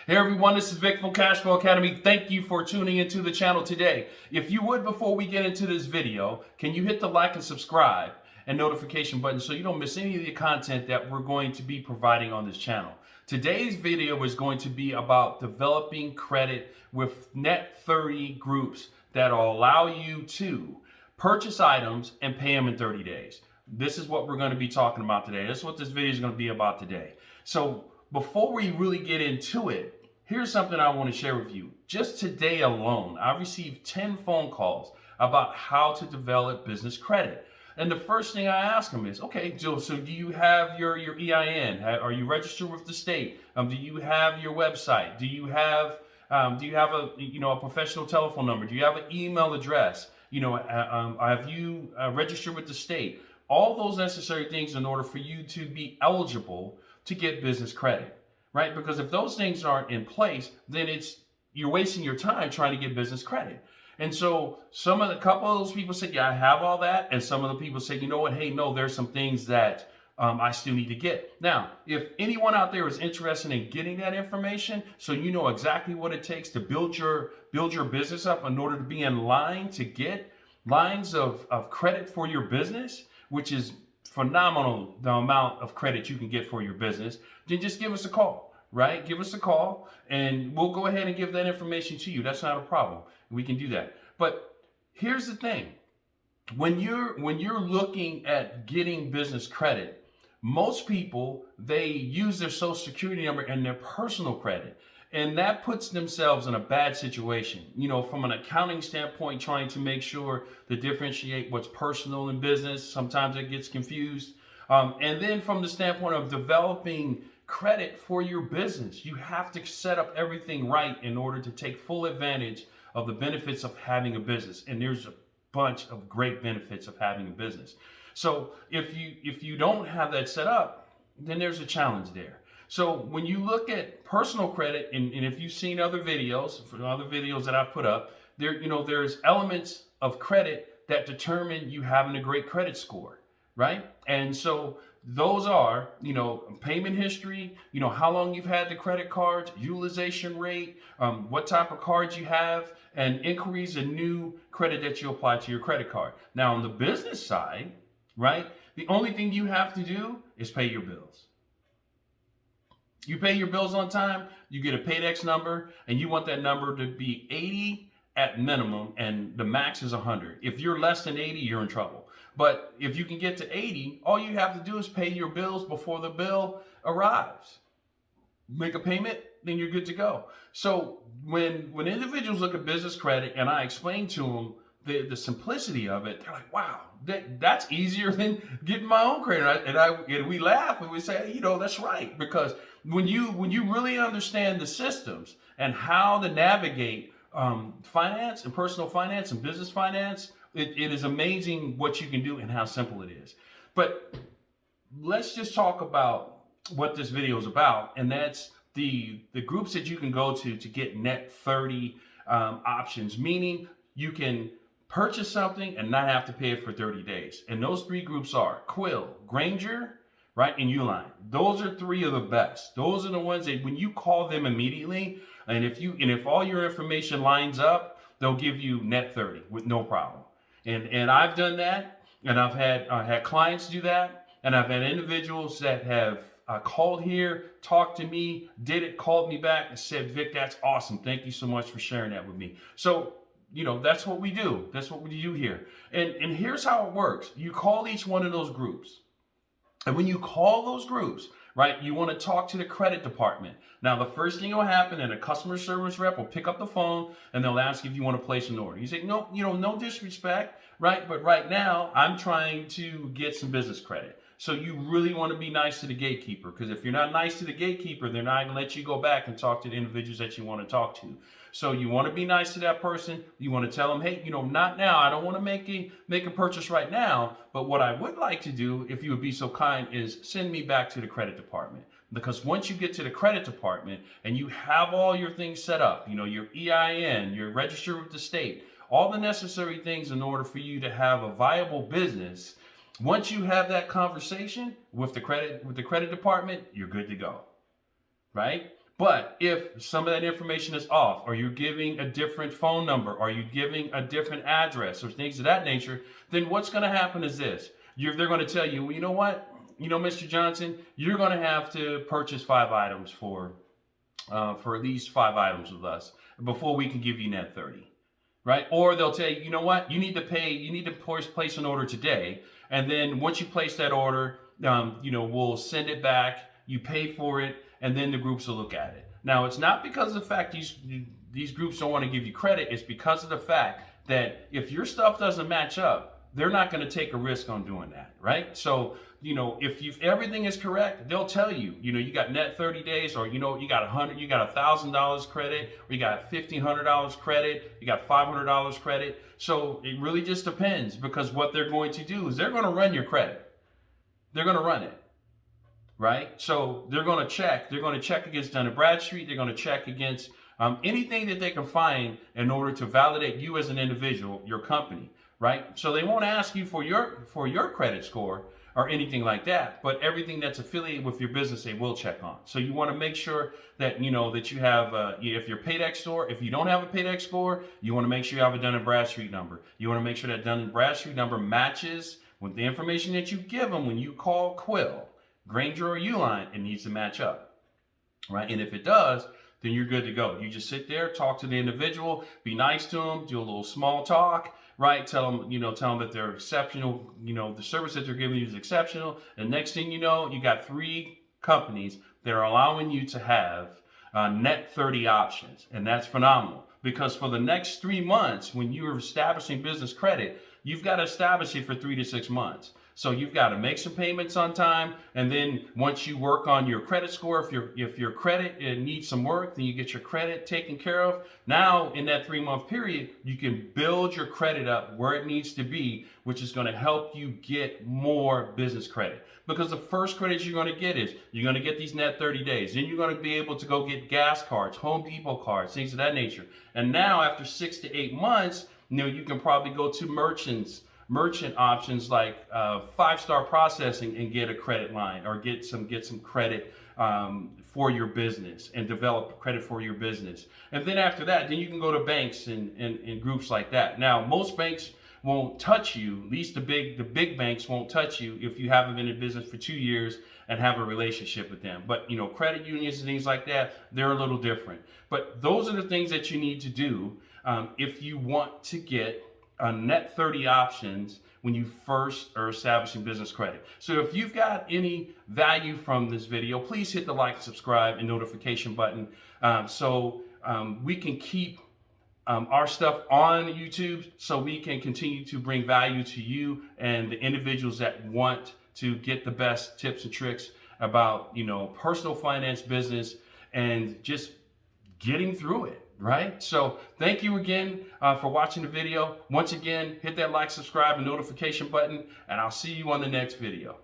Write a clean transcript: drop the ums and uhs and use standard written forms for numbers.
Hey everyone, this is Vic from KASHFLOW Academy. Thank you for tuning into the channel today. If you would, before we get into this video, can you hit the like and subscribe and notification button so you don't miss any of the content that we're going to be providing on this channel. Today's video is going to be about developing credit with net 30 groups that will allow you to purchase items and pay them in 30 days. This is what we're going to be talking about today. This is what this video is going to be about today. So before we really get into it, here's something I want to share with you. Just today alone, I received 10 phone calls about how to develop business credit. And the first thing I ask them is, okay, Joe, so do you have your EIN? Are you registered with the state? Do you have your website? Do you have a professional telephone number? Do you have an email address? Have you registered with the state? All those necessary things in order for you to be eligible to get business credit, right? Because if those things aren't in place, then you're wasting your time trying to get business credit. And so a couple of those people said, yeah, I have all that. And some of the people said, you know what? Hey, no, there's some things that I still need to get. Now, if anyone out there is interested in getting that information, so you know exactly what it takes to build your business up in order to be in line to get lines of credit for your business, which is phenomenal, the amount of credit you can get for your business, then just give us a call, right? Give us a call and we'll go ahead and give that information to you. That's not a problem. We can do that. But here's the thing. When you're looking at getting business credit, most people, they use their social security number and their personal credit. And that puts themselves in a bad situation, from an accounting standpoint, trying to make sure to differentiate what's personal and business. Sometimes it gets confused. And then from the standpoint of developing credit for your business, you have to set up everything right in order to take full advantage of the benefits of having a business. And there's a bunch of great benefits of having a business. So if you don't have that set up, then there's a challenge there. So when you look at personal credit, and if you've seen other videos that I've put up, there's elements of credit that determine you having a great credit score, right? And so those are, payment history, how long you've had the credit cards, utilization rate, what type of cards you have, and inquiries and new credit that you apply to your credit card. Now on the business side, right, the only thing you have to do is pay your bills. You pay your bills on time, you get a PAYDEX number, and you want that number to be 80 at minimum, and the max is 100. If you're less than 80, you're in trouble. But if you can get to 80, all you have to do is pay your bills before the bill arrives. Make a payment, then you're good to go. So when individuals look at business credit and I explain to them the simplicity of it, they're like, wow, that's easier than getting my own credit. And we laugh and we say, that's right. Because when you really understand the systems and how to navigate finance and personal finance and business finance, it is amazing what you can do and how simple it is. But let's just talk about what this video is about, and that's the groups that you can go to get net 30 options, meaning you can purchase something and not have to pay it for 30 days. And those three groups are Quill, Granger, right, and Uline. Those are three of the best. Those are the ones that when you call them immediately, and if all your information lines up, they'll give you net 30 with no problem. And I've done that, and I've had clients do that, and I've had individuals that have called here, talked to me, did it, called me back and said, Vic, that's awesome. Thank you so much for sharing that with me. So that's what we do. That's what we do here. And here's how it works. You call each one of those groups. And when you call those groups, right, you want to talk to the credit department. Now, the first thing will happen, and a customer service rep will pick up the phone and they'll ask if you want to place an order. You say, no, no disrespect, right? But right now I'm trying to get some business credit. So you really want to be nice to the gatekeeper, because if you're not nice to the gatekeeper, they're not going to let you go back and talk to the individuals that you want to talk to. So you want to be nice to that person. You want to tell them, hey, not now. I don't want to make a purchase right now. But what I would like to do, if you would be so kind, is send me back to the credit department. Because once you get to the credit department and you have all your things set up, your EIN, you're registered with the state, all the necessary things in order for you to have a viable business. Once you have that conversation with the credit department, you're good to go, right? But if some of that information is off, or you're giving a different phone number, or you're giving a different address, or things of that nature, then what's going to happen is this. They're going to tell you, well, you know what? Mr. Johnson, you're going to have to purchase 5 items for at least 5 items with us before we can give you net 30. Right? Or they'll tell you, you know what? You need to place an order today. And then once you place that order, we'll send it back, you pay for it, and then the groups will look at it. Now, it's not because of the fact these groups don't want to give you credit. It's because of the fact that if your stuff doesn't match up, they're not going to take a risk on doing that, right? So, if everything is correct, they'll tell you, you got net 30 days, or, you got $1,000 credit, or you got $1,500 credit, you got $500 credit. So it really just depends, because what they're going to do is they're going to run your credit. They're going to run it. Right? So they're going to check against Dun & Bradstreet. They're going to check against anything that they can find in order to validate you as an individual, your company, right? So they won't ask you for your credit score or anything like that, but everything that's affiliated with your business, they will check on. So you want to make sure that, that you have, if you're Paydex score, if you don't have a Paydex score, you want to make sure you have a Dun & Bradstreet number. You want to make sure that Dun & Bradstreet number matches with the information that you give them when you call Quill, Granger, or Uline. It needs to match up, right? And if it does, then you're good to go. You just sit there, talk to the individual, be nice to them, do a little small talk, right? Tell them that they're exceptional. The service that they're giving you is exceptional. And next thing you know, you got 3 companies that are allowing you to have net 30 options. And that's phenomenal, because for the next 3 months, when you're establishing business credit, you've got to establish it for 3 to 6 months. So you've got to make some payments on time, and then once you work on your credit score, if your credit needs some work, then you get your credit taken care of. Now, in that 3-month period, you can build your credit up where it needs to be, which is going to help you get more business credit. Because the first credit you're going to get is you're going to get these net 30 days. Then you're going to be able to go get gas cards, Home Depot cards, things of that nature. And now, after 6 to 8 months, you can probably go to merchant options like 5-star processing and get a credit line, or get some credit for your business and develop credit for your business. And then after that, then you can go to banks and groups like that. Now, most banks won't touch you. At least the big banks won't touch you if you haven't been in business for 2 years and have a relationship with them. But credit unions and things like that, they're a little different. But those are the things that you need to do if you want to get a net 30 options when you first are establishing business credit. So if you've got any value from this video, please hit the like, subscribe, and notification button so we can keep our stuff on YouTube, so we can continue to bring value to you and the individuals that want to get the best tips and tricks about, personal finance, business, and just getting through it, right? So thank you again for watching the video. Once again, hit that like, subscribe, and notification button, and I'll see you on the next video.